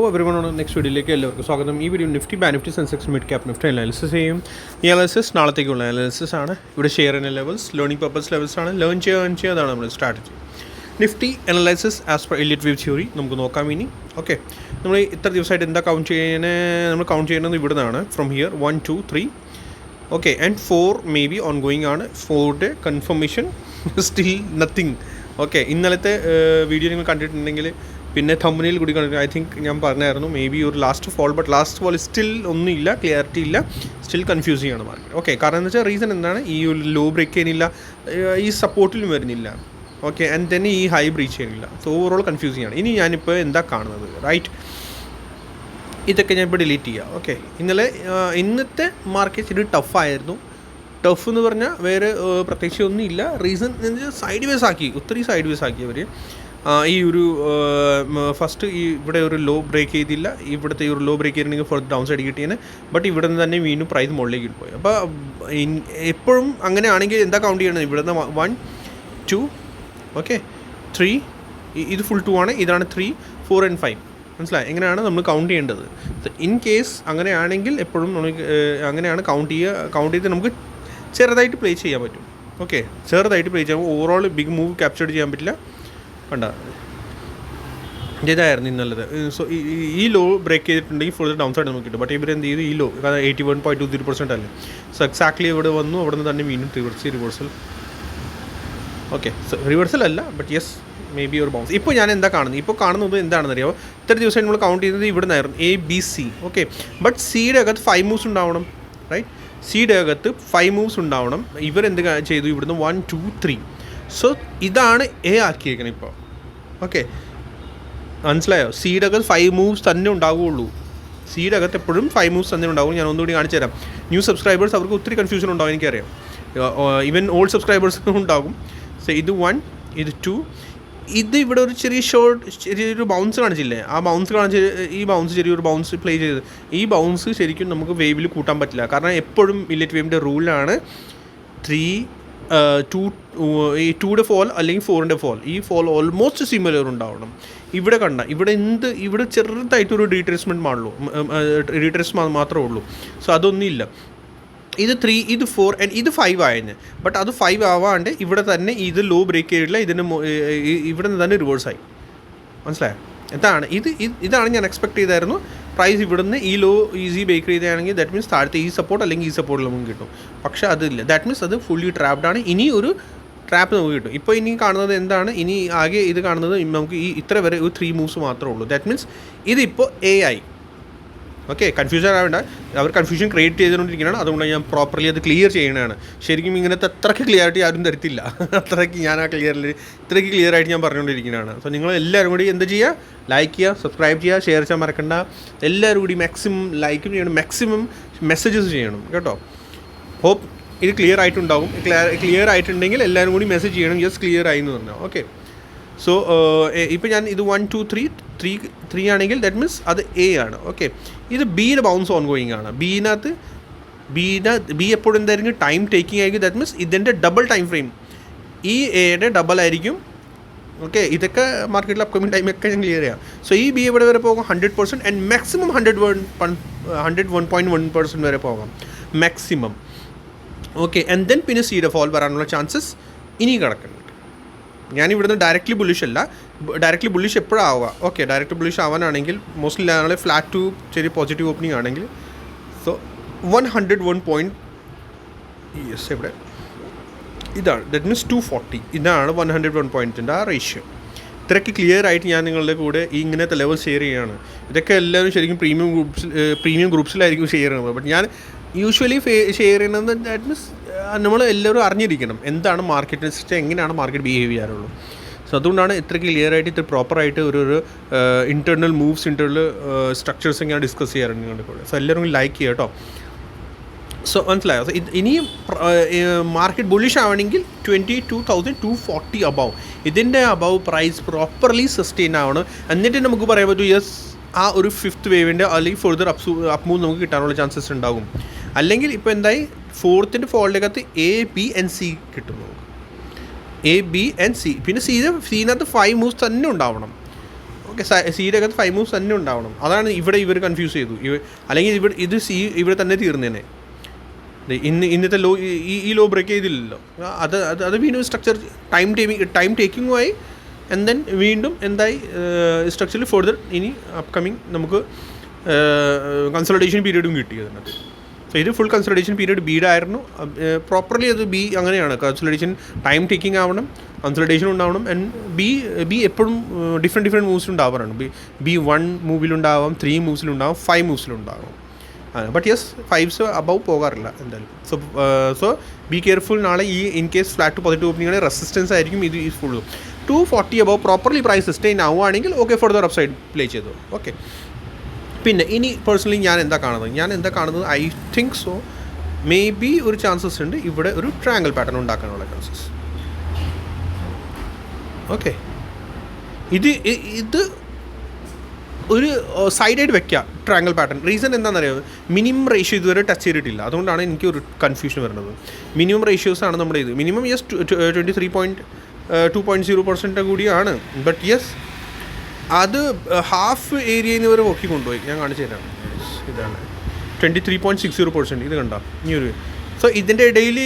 Everyone next വീഡിയോയിലേക്ക് എല്ലാവർക്കും സ്വാഗതം. ഈ video Nifty bank Nifty Sensex mid cap Nifty analysis ചെയ്യും. ഈ അനാലിസിസ് നാളത്തേക്കുള്ള അനാലിസിസ് ആണ്. ഇവിടെ ഷെയർ ചെയ്യുന്ന ലെവൽസ് ലേണിംഗ് പർപ്പസ് ലെവൽസ് ആണ്. ലേൺ ചെയ്യുക അതാണ് നമ്മുടെ strategy. Nifty analysis as per Elliott wave theory നമുക്ക് നോക്കാം. ഇനി ഓക്കെ, നമ്മൾ ഇത്ര ദിവസമായിട്ട് എന്താ കൗണ്ട് നമ്മൾ കൗണ്ട് ചെയ്യുന്നത് ഇവിടെ നിന്നാണ്. From here 1 2 3 okay and 4 may be on going ആണ്. 4യുടെ കൺഫർമേഷൻ സ്റ്റിൽ നത്തിങ്. ഓക്കെ, ഇന്നലത്തെ വീഡിയോ നിങ്ങൾ കണ്ടിട്ടുണ്ടെങ്കിൽ പിന്നെ തമ്പനിയിൽ കൂടി കണ്ടിട്ട് ഐ തിങ്ക് ഞാൻ പറഞ്ഞായിരുന്നു മേ ബി ഒരു last fall, but last fall still ഒന്നുമില്ല, ക്ലിയറിറ്റി ഇല്ല, സ്റ്റിൽ കൺഫ്യൂസിങ് ആണ് മാർക്കറ്റ്. ഓക്കെ, കാരണം എന്ന് വെച്ചാൽ റീസൺ എന്താണ്, ഈ ഒരു ലോ ബ്രേക്ക് ചെയ്യുന്നില്ല, ഈ സപ്പോർട്ടിലും വരുന്നില്ല. ഓക്കെ, ആൻഡ് തന്നെ ഈ ഹൈ ബ്രീച്ച് ചെയ്യുന്നില്ല. സോ ഓവറോൾ കൺഫ്യൂസിങ് ആണ്. ഇനി ഞാനിപ്പോൾ എന്താ കാണുന്നത്, റൈറ്റ്, ഇതൊക്കെ ഞാൻ ഇപ്പോൾ ഡിലീറ്റ് ചെയ്യാം. ഓക്കെ, ഇന്നത്തെ മാർക്കറ്റ് ഇച്ചിരി ടഫായിരുന്നു. ടഫ് എന്ന് പറഞ്ഞാൽ വേറെ പ്രത്യേകിച്ച് ഒന്നുമില്ല. റീസൺ എന്ന് വെച്ചാൽ സൈഡ് വേസ് ആക്കി, ഒത്തിരി സൈഡ് വേസ് ആക്കി അവർ. ഈ ഒരു ഫസ്റ്റ് ഇവിടെ ഒരു ലോ ബ്രേക്ക് ചെയ്തില്ല, ഇവിടുത്തെ ഈ ഒരു ലോ ബ്രേക്ക് ചെയ്തിട്ടുണ്ടെങ്കിൽ ഫോർ ഡൗൺ സൈഡ് കിട്ടിയാണ്. ബട്ട് ഇവിടെ നിന്ന് തന്നെ വീണ്ടും പ്രൈസ് മുകളിലേക്ക് പോയി. അപ്പോൾ എപ്പോഴും അങ്ങനെ ആണെങ്കിൽ എന്താ കൗണ്ട് ചെയ്യണത്, ഇവിടെ നിന്ന് 1 2 ഓക്കെ 3, ഇത് ഫുൾ 2 ആണ്, ഇതാണ് 3 4 and 5. മനസ്സിലായി എങ്ങനെയാണ് നമ്മൾ കൗണ്ട് ചെയ്യേണ്ടത്. ഇൻ കേസ് അങ്ങനെയാണെങ്കിൽ എപ്പോഴും നമ്മൾ അങ്ങനെയാണ് കൗണ്ട് ചെയ്ത് നമുക്ക് ചെറുതായിട്ട് പ്ലേ ചെയ്യാൻ പറ്റും. ഓക്കെ, ചെറുതായിട്ട് പ്ലേ ചെയ്യാൻ, ഓവറോൾ ബിഗ് മൂവ് ക്യാപ്ചർ ചെയ്യാൻ പറ്റില്ല. കണ്ട, ഇതായിരുന്നു ഇന്നല്ലത്. സോ ഈ ലോ ബ്രേക്ക് ചെയ്തിട്ടുണ്ടെങ്കിൽ ഫുൾ ഡൗൺ സൈഡ് നമുക്ക് കിട്ടും. ബട്ട് ഇവർ എന്ത് ചെയ്തു, ഈ ലോ 81.20% അല്ലേ. സോ എക്സാക്ട്ലി ഇവിടെ വന്നു, അവിടെ നിന്ന് തന്നെ വീണ്ടും റിവേഴ്സൽ. ഓക്കെ, സോ റിവേഴ്സൽ അല്ല, ബട്ട് യെസ് മേ ബി ഒരു ബൗൺസ്. ഇപ്പോൾ ഞാൻ എന്താ കാണുന്നത്, ഇപ്പോൾ കാണുന്നത് എന്താണെന്ന് അറിയാമോ, ഇത്ര ദിവസം നമ്മൾ കൗണ്ട് ചെയ്യുന്നത് ഇവിടെ നിന്നായിരുന്നു ABC. ഓക്കെ, ബട്ട് സിയുടെ അകത്ത് 5 മൂവ്സ് ഉണ്ടാവണം, റൈറ്റ്. സിയുടെ അകത്ത് 5 മൂവ്സ് ഉണ്ടാവണം. ഇവരെന്ത് ചെയ്തു, ഇവിടുന്ന് 1 2 3. സോ ഇതാണ് എ ആക്കിയേക്കണം ഇപ്പോൾ. ഓക്കെ, മനസ്സിലായോ? സിയുടെ അകത്ത് 5 മൂവ്സ് തന്നെ ഉണ്ടാവുകയുള്ളൂ. സിയുടെ അകത്ത് എപ്പോഴും 5 മൂവ്സ് തന്നെ ഉണ്ടാവും. ഞാൻ ഒന്നുകൂടി കാണിച്ചു തരാം. ന്യൂ സബ്സ്ക്രൈബേഴ്സ് അവർക്ക് ഒത്തിരി കൺഫ്യൂഷൻ ഉണ്ടാവും, എനിക്കറിയാം. ഈവൻ ഓൾഡ് സബ്സ്ക്രൈബേഴ്സിനും ഉണ്ടാകും. സോ ഇത് 1, ഇത് 2, ഇത് ഇവിടെ ഒരു ചെറിയൊരു ബൗൺസ് കാണിച്ചില്ലേ, ആ ബൗൺസ് ഈ ബൗൺസ് ചെറിയൊരു ബൗൺസ് പ്ലേ ചെയ്ത്, ഈ ബൗൺസ് ശരിക്കും നമുക്ക് വേവിൽ കൂട്ടാൻ പറ്റില്ല. കാരണം എപ്പോഴും മില്ലറ്റ് വേവിൻ്റെ റൂളാണ് 2യുടെ ഫോൾ അല്ലെങ്കിൽ 4ൻ്റെ ഫോൾ. ഈ ഫോൾ ഓൾമോസ്റ്റ് സിമിലർ ഉണ്ടാവണം. ഇവിടെ കണ്ട, ഇവിടെ ചെറുതായിട്ടൊരു റീട്രേസ്മെൻറ്റ് മാത്രമേ ഉള്ളൂ. സോ അതൊന്നുമില്ല. ഇത് 3, ഇത് 4 ആൻഡ് ഇത് 5 ആയിരുന്നു. ബട്ട് അത് 5 ആവാണ്ട് ഇവിടെ തന്നെ ഇത് ലോ ബ്രേക്ക് ചെയ്തിട്ടില്ല, ഇവിടെ നിന്ന് തന്നെ റിവേഴ്സായി. മനസ്സിലായോ? ഇതാണ് ഞാൻ എക്സ്പെക്ട് ചെയ്തായിരുന്നു. പ്രൈസ് ഇവിടുന്ന് ഈ ലോ ഈസി ബ്രേക്ക് ചെയ്താണെങ്കിൽ ദാറ്റ് മീൻസ് താഴത്തെ ഈ സപ്പോർട്ട് അല്ലെങ്കിൽ ഈ സപ്പോർട്ടിൽ നമുക്ക് കിട്ടും. പക്ഷേ അതില്ല. ദാറ്റ് മീൻസ് അത് ഫുള്ളി ട്രാപ്ഡ് ആണ്. ഇനി ഒരു ട്രാപ്പ് നമുക്ക് കിട്ടും. ഇപ്പോൾ ഇനി കാണുന്നത് എന്താണ്, ഇനി ആകെ ഇത് കാണുന്നത് നമുക്ക് ഇത്ര വരെ ഒരു 3 മൂവ്സ് മാത്രമേ ഉള്ളൂ. ദാറ്റ് മീൻസ് ഇതിപ്പോൾ എ ആയി. ഓക്കെ, കൺഫ്യൂഷൻ ആവേണ്ട, അവർ കൺഫ്യൂഷൻ ക്രിയേറ്റ് ചെയ്തുകൊണ്ടിരിക്കുകയാണ്. അതുകൊണ്ട് ഞാൻ പ്രോപ്പർലി അത് ക്ലിയർ ചെയ്യണതാണ്. ശരിക്കും ഇങ്ങനത്തെ അത്രയ്ക്ക് ക്ലിയറിറ്റി ആരും തരത്തില്ല. അത്രയ്ക്ക് ഞാൻ ഇത്രയ്ക്ക് ക്ലിയർ ആയിട്ട് ഞാൻ പറഞ്ഞുകൊണ്ടിരിക്കുന്നതാണ്. സോ നിങ്ങൾ എല്ലാവരും കൂടി എന്ത് ചെയ്യുക, ലൈക്ക് ചെയ്യുക, സബ്സ്ക്രൈബ് ചെയ്യുക, ഷെയർ ചെയ്യാൻ മറക്കണ്ട. എല്ലാവരും കൂടി മാക്സിമം ലൈക്കും ചെയ്യണം, മാക്സിമം മെസ്സേജസ് ചെയ്യണം കേട്ടോ. ഹോപ്പ് ഇത് ക്ലിയർ ആയിട്ടുണ്ടാകും. ക്ലിയർ ആയിട്ടുണ്ടെങ്കിൽ എല്ലാവരും കൂടി മെസ്സേജ് ചെയ്യണം, യെസ് ക്ലിയർ ആയി എന്ന് പറഞ്ഞാൽ. ഓക്കെ, സോ ഇപ്പോൾ ഞാൻ ഇത് 1 2 3 ആണെങ്കിൽ ദാറ്റ് മീൻസ് അത് എ ആണ്. ഓക്കെ, ഇത് ബിയുടെ ബൗൺസ് ഓൺ ഗോയിങ് ആണ്. ബി എപ്പോഴും എന്തായിരിക്കും, ടൈം ടേക്കിംഗ് ആയിരിക്കും. ദാറ്റ് മീൻസ് ഇതിൻ്റെ ഡബിൾ ടൈം ഫ്രെയിം, ഈ എയുടെ ഡബിൾ ആയിരിക്കും. ഓക്കെ, ഇതൊക്കെ മാർക്കറ്റിൽ അപ്കമിങ് ടൈമൊക്കെ ഞാൻ ക്ലിയർ ചെയ്യാം. സോ ഈ ബി എവിടെ വരെ പോകാം, 100% ആൻഡ് മാക്സിമം 101.1% വരെ പോകാം മാക്സിമം. ഓക്കെ, ആൻഡ് ദെൻ പിന്നെ സിയുടെ ഫോൾ വരാനുള്ള ചാൻസസ് ഇനി കിടക്കുന്നുണ്ട്. ഞാനിവിടുന്ന് ഡയറക്റ്റ്ലി ബുള്ളിഷ് അല്ല. ഡയറക്റ്റ്ലി ബുള്ളിഷ് എപ്പോഴാവുക, ഓക്കെ, ഡയറക്റ്റ് ബുള്ളിഷ് ആവാനാണെങ്കിൽ മോസ്റ്റ്ലി ഞങ്ങൾ ഫ്ലാറ്റ് ടു ചെറിയ പോസിറ്റീവ് ഓപ്പണിംഗ് ആണെങ്കിൽ സോ 101. യെസ്, എവിടെ ഇതാണ്, ദാറ്റ് മീൻസ് 240. ഇതാണ് 101 പോയിൻറ്റിൻ്റെ ആ റേഷ്യോ. ഇത്രയ്ക്ക് ക്ലിയർ ആയിട്ട് ഞാൻ നിങ്ങളുടെ കൂടെ ഈ ഇങ്ങനത്തെ ലെവൽ ഷെയർ ചെയ്യുകയാണ്. ഇതൊക്കെ എല്ലാവരും ശരിക്കും പ്രീമിയം ഗ്രൂപ്പ്സിലായിരിക്കും ഷെയർ ചെയ്യുന്നത്. ബട്ട് ഞാൻ യൂഷ്വലി ഷെയർ ചെയ്യുന്നത് ദാറ്റ് മീൻസ് നമ്മൾ എല്ലാവരും അറിഞ്ഞിരിക്കണം എന്താണ് മാർക്കറ്റിനെ സിസ്റ്റം, എങ്ങനെയാണ് മാർക്കറ്റ് ബിഹേവ് ചെയ്യാറുള്ളൂ. സോ അതുകൊണ്ടാണ് ഇത്രയ്ക്ക് ക്ലിയർ ആയിട്ട് ഇത്ര പ്രോപ്പറായിട്ട് ഒരു ഇൻറ്റേർണൽ മൂവ്സ്, ഇൻറ്റേർണൽ സ്ട്രക്ചേഴ്സ് ഇങ്ങനെ ഡിസ്കസ് ചെയ്യാറുണ്ട് നിങ്ങളുടെ കൂടെ. സോ എല്ലാവരും ലൈക്ക് ചെയ്യുക കേട്ടോ. സോ മനസ്സിലായോ? സോ ഇനിയും മാർക്കറ്റ് ബുള്ളിഷ് ആവണമെങ്കിൽ 22,240 അബവ്, ഇതിൻ്റെ അബവ് പ്രൈസ് പ്രോപ്പർലി സസ്റ്റെയിൻ ആവണം. എന്നിട്ട് നമുക്ക് പറയാൻ പറ്റും യെസ് ആ ഒരു 5th വേവിൻ്റെ അല്ലെങ്കിൽ ഫർദർ അപ്പ് മൂവ് നമുക്ക് കിട്ടാനുള്ള ചാൻസസ് ഉണ്ടാകും. അല്ലെങ്കിൽ ഇപ്പോൾ എന്തായി, 4th ഫോളിനകത്ത് A, B and C കിട്ടുന്നു. A, B and C, പിന്നെ സിനകത്ത് 5 മൂവ്സ് തന്നെ ഉണ്ടാവണം. ഓക്കെ, സിയുടെ അകത്ത് 5 മൂവ്സ് തന്നെ ഉണ്ടാവണം. അതാണ് ഇവിടെ ഇവർ കൺഫ്യൂസ് ചെയ്തു. അല്ലെങ്കിൽ ഇത് സി ഇവിടെ തന്നെ തീർന്നേനെ. ഇന്നത്തെ ലോ ഈ ലോ ബ്രേക്ക് ചെയ്തില്ലല്ലോ. അത് വീണ്ടും സ്ട്രക്ചർ ടൈം ടേക്കിങ്ങുമായി ആൻഡ് ദെൻ വീണ്ടും എന്തായി സ്ട്രക്ചറിൽ ഫർദർ ഇനി അപ്കമിങ് നമുക്ക് കൺസൾട്ടേഷൻ പീരീഡും കിട്ടി അതിനകത്ത്. സോ ഇത് ഫുൾ കൺസൾട്ടേഷൻ പീരീഡ് ബീഡായിരുന്നു. പ്രോപ്പർലി അത് ബി അങ്ങനെയാണ്. കൺസൾട്ടേഷൻ ടൈം ടേക്കിംഗ് ആവണം, കൺസൾട്ടേഷൻ ഉണ്ടാവണം. ആൻഡ് ബി എപ്പോഴും ഡിഫറെൻറ്റ് മൂവ്സ് ഉണ്ടാവാറാണ്. ബി 1 മൂവിലുണ്ടാവാം, 3 മൂവ്സിലുണ്ടാവും, 5 മൂവ്സിലുണ്ടാവും. ബട്ട് യെസ് 5s അബവ് പോകാറില്ല എന്തായാലും. So be careful. നാളെ ഈ in case flat to positive opening resistance ആയിരിക്കും. ഇത് ഈ full 240 above properly price sustain ആവുകയാണെങ്കിൽ okay for the up side play ചെയ്തു. ഓക്കെ, പിന്നെ ഇനി പേഴ്സണലി ഞാൻ എന്താ കാണുന്നത് I think so may be ഒരു ചാൻസസ് ഉണ്ട് ഇവിടെ ഒരു ട്രയാങ്കിൾ പാറ്റേൺ ഉണ്ടാക്കാനുള്ള ചാൻസസ്. ഓക്കെ, ഇത് ഒരു സൈഡായിട്ട് വെക്കുക ട്രയാങ്കിൾ പാറ്റേൺ. റീസൺ എന്താണെന്നറിയാമോ? മിനിമം റേഷ്യോ ഇതുവരെ ടച്ച് ചെയ്തിട്ടില്ല. അതുകൊണ്ടാണ് എനിക്ക് ഒരു കൺഫ്യൂഷൻ വരുന്നത്. മിനിമം റേഷ്യോസാണ് നമ്മുടെ ഇത്. മിനിമം യെസ് 23.2% കൂടിയാണ്. ബട്ട് യെസ് അത് ഹാഫ് ഏരിയയിൽ നിന്ന് വരെ പൊക്കി കൊണ്ടുപോയി. ഞാൻ കാണിച്ചു തരാം. ഇതാണ് 23.60%. ഇത് കണ്ട ഇനിയൊരു. സോ ഇതിൻ്റെ ഇടയിൽ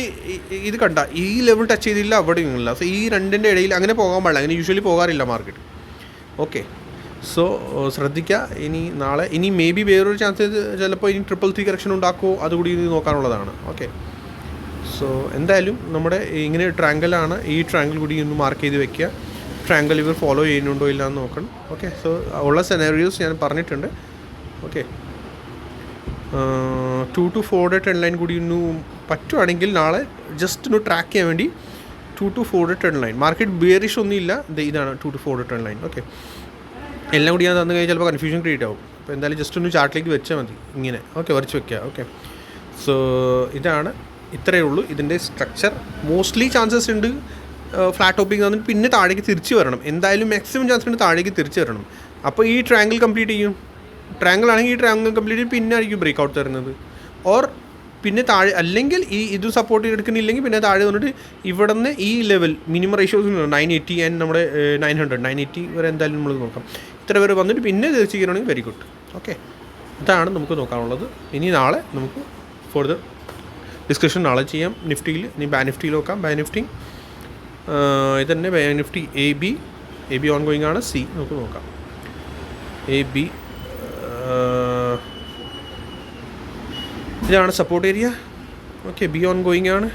ഇത് കണ്ട ഈ ലെവൽ ടച്ച് ചെയ്തില്ല, അവിടെ ഇല്ല. സോ ഈ രണ്ടിൻ്റെ ഇടയിൽ അങ്ങനെ പോകാൻ പാടില്ല. അങ്ങനെ യൂഷ്വലി പോകാറില്ല മാർക്കറ്റ്. ഓക്കെ, സോ ശ്രദ്ധിക്കുക. നാളെ മേ ബി വേറൊരു ചാൻസ് ചിലപ്പോൾ ഇനി 333 കറക്ഷൻ ഉണ്ടാക്കുമോ അതുകൂടി നോക്കാനുള്ളതാണ്. ഓക്കെ, സോ എന്തായാലും നമ്മുടെ ഇങ്ങനെ ട്രയാങ്കിളാണ്. ഈ ട്രയാങ്കിൾ കൂടി ഒന്ന് മാർക്ക് ചെയ്ത് വെക്കുക. ട്രയാങ്കിൾ ഇവർ ഫോളോ ചെയ്യുന്നുണ്ടോ ഇല്ല എന്ന് നോക്കണം. ഓക്കെ, സോ ഉള്ള സെനാരിയോസ് ഞാൻ പറഞ്ഞിട്ടുണ്ട്. ഓക്കെ, 2 to 4 ട്രെൻഡ് ലൈൻ കൂടി ഒന്ന് പറ്റുവാണെങ്കിൽ നാളെ ജസ്റ്റ് ഒന്ന് ട്രാക്ക് ചെയ്യാൻ വേണ്ടി 2 to 4 trend line. Market bearish ഒന്നും ഇല്ല. ഇതാണ് 2 to 4 ട്രെൻഡ് ലൈൻ. ഓക്കെ, എല്ലാം കൂടി ഞാൻ തന്നു കഴിഞ്ഞാൽ ചിലപ്പോൾ കൺഫ്യൂഷൻ ക്രിയേറ്റ് ആവും. അപ്പോൾ എന്തായാലും ജസ്റ്റ് ഒന്ന് ചാർട്ടിലേക്ക് വെച്ചാൽ മതി ഇങ്ങനെ. ഓക്കെ, വരച്ച് വെക്കുക. ഓക്കെ, സോ ഇതാണ്, ഇത്രയേ ഉള്ളൂ ഇതിൻ്റെ സ്ട്രക്ചർ. മോസ്റ്റ്ലി ചാൻസസ് ഉണ്ട് ഫ്ലാറ്റ് ടോപ്പിംഗ് തന്നിട്ട് പിന്നെ താഴേക്ക് തിരിച്ച് വരണം. എന്തായാലും മാക്സിമം ചാൻസ് ഉണ്ട് താഴേക്ക് തിരിച്ച് വരണം. അപ്പോൾ ഈ ട്രയാങ്കിൾ കംപ്ലീറ്റ് ചെയ്യും. ട്രയാങ്കിൾ ആണെങ്കിൽ ഈ ട്രയാങ്കിൾ കംപ്ലീറ്റ് ചെയ്യും, പിന്നെ ആയിരിക്കും ബ്രേക്ക് ഔട്ട് തരുന്നത്. ഓർ പിന്നെ താഴെ അല്ലെങ്കിൽ ഇത് സപ്പോർട്ട് എടുക്കുന്നില്ലെങ്കിൽ പിന്നെ താഴെ വന്നിട്ട് ഇവിടെ നിന്ന് ഈ ലെവൽ മിനിമം റേഷ്യോസ് 980 ആൻഡ് നമ്മുടെ 980 വരെ എന്തായാലും നമ്മൾ നോക്കാം. ഇത്ര വരെ വന്നിട്ട് പിന്നെ തീർച്ചയാണെങ്കിൽ വെരി ഗുഡ്. ഓക്കെ, ഇതാണ് നമുക്ക് നോക്കാനുള്ളത്. ഇനി നാളെ നമുക്ക് ഫോർദർ ഡിസ്കഷൻ നാളെ ചെയ്യാം. നിഫ്റ്റിയിൽ ഇനി ബാങ്ക് നിഫ്റ്റിയിൽ നോക്കാം. ബാങ്ക് നിഫ്റ്റി ഇതന്നെ bank Nifty A B on going ആണ്. സി നമുക്ക് നോക്കാം. എ ബി ഇതാണ് support area. Okay, B on going ആണ്.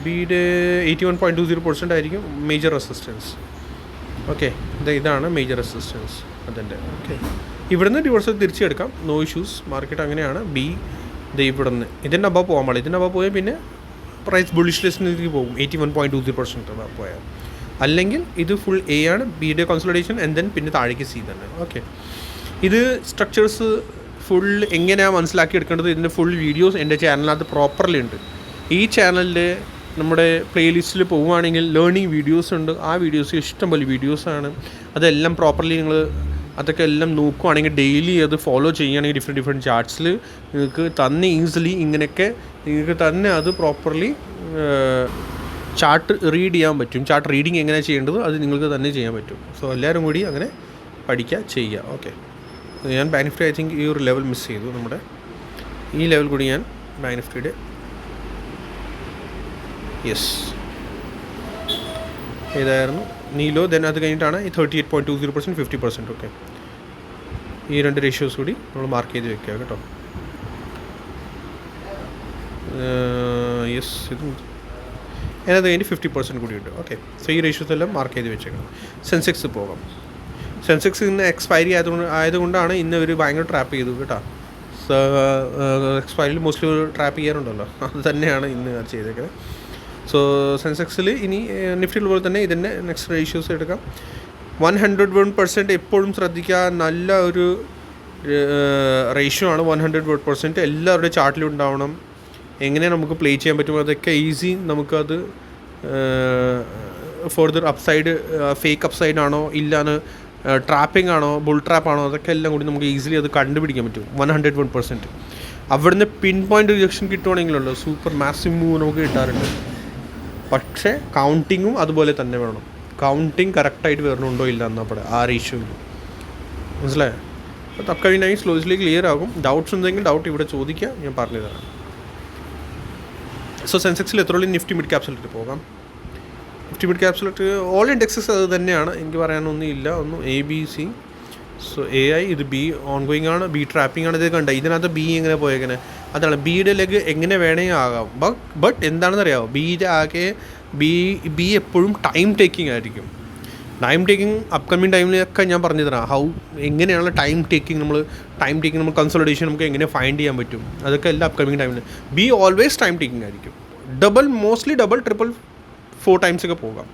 ബിയുടെ 81.20% ആയിരിക്കും മേജർ റെസിസ്റ്റൻസ്. ഓക്കെ, ഇതാണ് മേജർ റെസിസ്റ്റൻസ് അതിൻ്റെ. ഓക്കെ, ഇവിടുന്ന് റിവേഴ്സൽ തിരിച്ചെടുക്കാം, നോ ഇഷ്യൂസ്. മാർക്കറ്റ് അങ്ങനെയാണ്. ബി ഇവിടെ നിന്ന് ഇതിൻ്റെ അബവ് പോകാൻ പാടില്ല. ഇതിൻ്റെ അബവ് പോയാൽ പിന്നെ പ്രൈസ് ബുള്ളിഷ് ലിസ്റ്റിലേക്ക് പോകും. 81.20% പോയാൽ. അല്ലെങ്കിൽ ഇത് ഫുൾ എ ആണ്. ബിയുടെ കൺസോളിഡേഷൻ ആൻഡ് ദെൻ പിന്നെ താഴേക്ക് സി തന്നെ. ഓക്കെ, ഇത് സ്ട്രക്ചേഴ്സ് ഫുൾ എങ്ങനെയാണ് മനസ്സിലാക്കി എടുക്കേണ്ടത് ഇതിൻ്റെ ഫുൾ വീഡിയോസ് എൻ്റെ ചാനലിനകത്ത് പ്രോപ്പർലി ഉണ്ട്. ഈ ചാനലിൽ നമ്മുടെ പ്ലേലിസ്റ്റിൽ പോവുകയാണെങ്കിൽ ലേണിംഗ് വീഡിയോസ് ഉണ്ട്. ആ വീഡിയോസ് ഇഷ്ടംപോലെ വീഡിയോസാണ്. അതെല്ലാം പ്രോപ്പർലി നിങ്ങൾ അതൊക്കെ എല്ലാം നോക്കുകയാണെങ്കിൽ ഡെയിലി അത് ഫോളോ ചെയ്യുകയാണെങ്കിൽ ഡിഫറെൻറ്റ് ചാർട്ട്സിൽ നിങ്ങൾക്ക് തന്നെ ഈസിലി ഇങ്ങനെയൊക്കെ നിങ്ങൾക്ക് തന്നെ അത് പ്രോപ്പർലി ചാർട്ട് റീഡ് ചെയ്യാൻ പറ്റും. ചാർട്ട് റീഡിങ് എങ്ങനെ ചെയ്യേണ്ടത് അത് നിങ്ങൾക്ക് തന്നെ ചെയ്യാൻ പറ്റും. സോ എല്ലാവരും കൂടി അങ്ങനെ പഠിക്കുക, ചെയ്യുക. ഓക്കെ, ഞാൻ ബാങ്ക് നിഫ്റ്റി ഐ തിങ്ക് ഈ ഒരു ലെവൽ മിസ് ചെയ്തു. നമ്മുടെ ഈ ലെവൽ കൂടി ഞാൻ ബാങ്ക് നിഫ്റ്റിയുടെ യെസ് ഏതായിരുന്നു നീലോ. ദെൻ അത് കഴിഞ്ഞിട്ടാണ് ഈ 38.20%, 50%. ഓക്കെ, ഈ രണ്ട് റേഷ്യോസ് കൂടി നമ്മൾ മാർക്ക് ചെയ്ത് വെക്കുക കേട്ടോ. യെസ്, ഇത് അതിനകത്ത് കഴിഞ്ഞ് 50% കൂടിയുണ്ട്. ഓക്കെ, സോ ഈ റേഷ്യോസ് എല്ലാം മാർക്ക് ചെയ്ത് വെച്ചേക്കണം. സെൻസെക്സ് പോകാം. സെൻസെക്സ് ഇന്ന് എക്സ്പയറി ആയതുകൊണ്ടാണ് ഇന്ന് ഒരു ഭയങ്കര ട്രാപ്പ് ചെയ്തു കേട്ടോ. എക്സ്പയറിയിൽ മോസ്റ്റ്ലി ട്രാപ്പ് ചെയ്യാറുണ്ടല്ലോ, അത് തന്നെയാണ് ഇന്ന് അത് ചെയ്തേക്കുന്നത്. സോ സെൻസെക്സിൽ ഇനി നിഫ്റ്റിയിൽ പോലെ തന്നെ ഇതിൻ്റെ നെക്സ്റ്റ് റേഷ്യോസ് എടുക്കാം. 101% എപ്പോഴും ശ്രദ്ധിക്കുക. നല്ല ഒരു റേഷ്യോ ആണ് 100%. എല്ലാവരുടെ ചാർട്ടിലും ഉണ്ടാവണം. എങ്ങനെ നമുക്ക് പ്ലേ ചെയ്യാൻ പറ്റുമോ അതൊക്കെ ഈസി. നമുക്കത് ഫർദർ അപ്സൈഡ് ഫേക്ക് അപ്സൈഡ് ആണോ ഇല്ലാന്ന് ട്രാപ്പിംഗ് ആണോ ബുൾ ട്രാപ്പ് ആണോ അതൊക്കെ എല്ലാം കൂടി നമുക്ക് ഈസിലി അത് കണ്ടുപിടിക്കാൻ പറ്റും. 101% അവിടുന്ന് പിൻ പോയിൻ്റ് റിജക്ഷൻ കിട്ടുവാണെങ്കിലുള്ളൂ സൂപ്പർ മാസിവ് മൂവ് നമുക്ക് കിട്ടാറുണ്ട്. പക്ഷേ കൗണ്ടിങ്ങും അതുപോലെ തന്നെ വേണം. കൗണ്ടിങ് കറക്റ്റായിട്ട് വരണുണ്ടോ ഇല്ല എന്നപ്പോൾ ആ റേഷ്യോയിൽ. മനസ്സിലായോ? അപ്പോൾ അപ്കമിങ് ടൈം സ്ലോസ്ലി ക്ലിയർ ആകും. ഡൗട്ട്സ് ഉണ്ടെങ്കിൽ ഡൗട്ട് ഇവിടെ ചോദിക്കുക, ഞാൻ പറഞ്ഞു തരാം. സോ സെൻസെക്സിൽ എത്ര നിഫ്റ്റി മിഡ് ക്യാപ്സിലിട്ട് പോകാം. നിഫ്റ്റി മിഡ് ക്യാപ്സിലിട്ട് ഓൾ ഇൻഡെക്സസ് അത് തന്നെയാണ്, എനിക്ക് പറയാനൊന്നും ഇല്ല. ഒന്നും A B C. So A I ഇത് ബി ഓൺ ഗോയിങ് ആണ്, ബി ട്രാപ്പിംഗ് ആണ്. ഇത് കണ്ട ഇതിനകത്ത് ബി എങ്ങനെ പോയേക്കണേ, അതാണ് ബിയുടെ ലെഗ് എങ്ങനെ വേണമെങ്കിൽ ആകാം. ബട്ട് എന്താണെന്ന് അറിയാമോ, ബിയുടെ ആകെ ബി എപ്പോഴും ടൈം ടേക്കിംഗ് ആയിരിക്കും. ടൈം ടേക്കിംഗ് അപ്കമിങ് ടൈമിലൊക്കെ ഞാൻ പറഞ്ഞു തരാം. എങ്ങനെയാണ് ടൈം ടേക്കിംഗ് നമ്മൾ കൺസോളിഡേഷൻ നമുക്ക് എങ്ങനെ ഫൈൻഡ് ചെയ്യാൻ പറ്റും, അതൊക്കെ എല്ലാം അപ്കമിങ് ടൈമിൽ. ബി ഓൾവേസ് ടൈം ടേക്കിംഗ് ആയിരിക്കും. മോസ്റ്റ്ലി ഡബിൾ ട്രിപ്പിൾ 4 times ഒക്കെ പോകാം.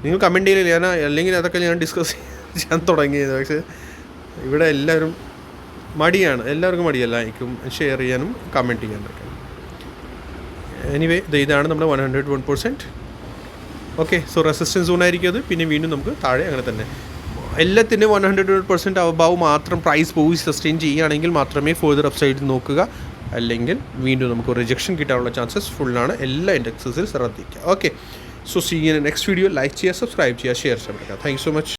നിങ്ങൾ കമൻറ്റ് ചെയ്യില്ല, ഞാൻ അല്ലെങ്കിൽ അതൊക്കെ ഞാൻ ഡിസ്കസ് ചെയ്യാൻ തുടങ്ങിയത്. പക്ഷേ ഇവിടെ എല്ലാവരും മടിയാണ്, എല്ലാവർക്കും മടിയല്ലായിരിക്കും ഷെയർ ചെയ്യാനും കമൻറ്റ് ചെയ്യാനൊക്കെ. എനിവേ ഇതാണ് നമ്മുടെ 101%. ഓക്കെ, സോ റെസിസ്റ്റൻസ് സോൺ ആയിരിക്കും അത്. പിന്നെ വീണ്ടും നമുക്ക് താഴെ അങ്ങനെ തന്നെ എല്ലാത്തിനും 100% അബവ് മാത്രം പ്രൈസ് പോയി സസ്റ്റെയിൻ ചെയ്യുകയാണെങ്കിൽ മാത്രമേ ഫർദർ അപ്സൈഡ് നോക്കുക. അല്ലെങ്കിൽ വീണ്ടും നമുക്ക് റിജക്ഷൻ കിട്ടാനുള്ള ചാൻസസ് ഫുള്ളാണ്. എല്ലാ ഇൻഡെക്സസിൽ ശ്രദ്ധിക്കുക. Okay, so see in next video. Like ചെയ്യുക, സബ്സ്ക്രൈബ് ചെയ്യുക, ഷെയർ ചെയ്യുക. Thank you so much.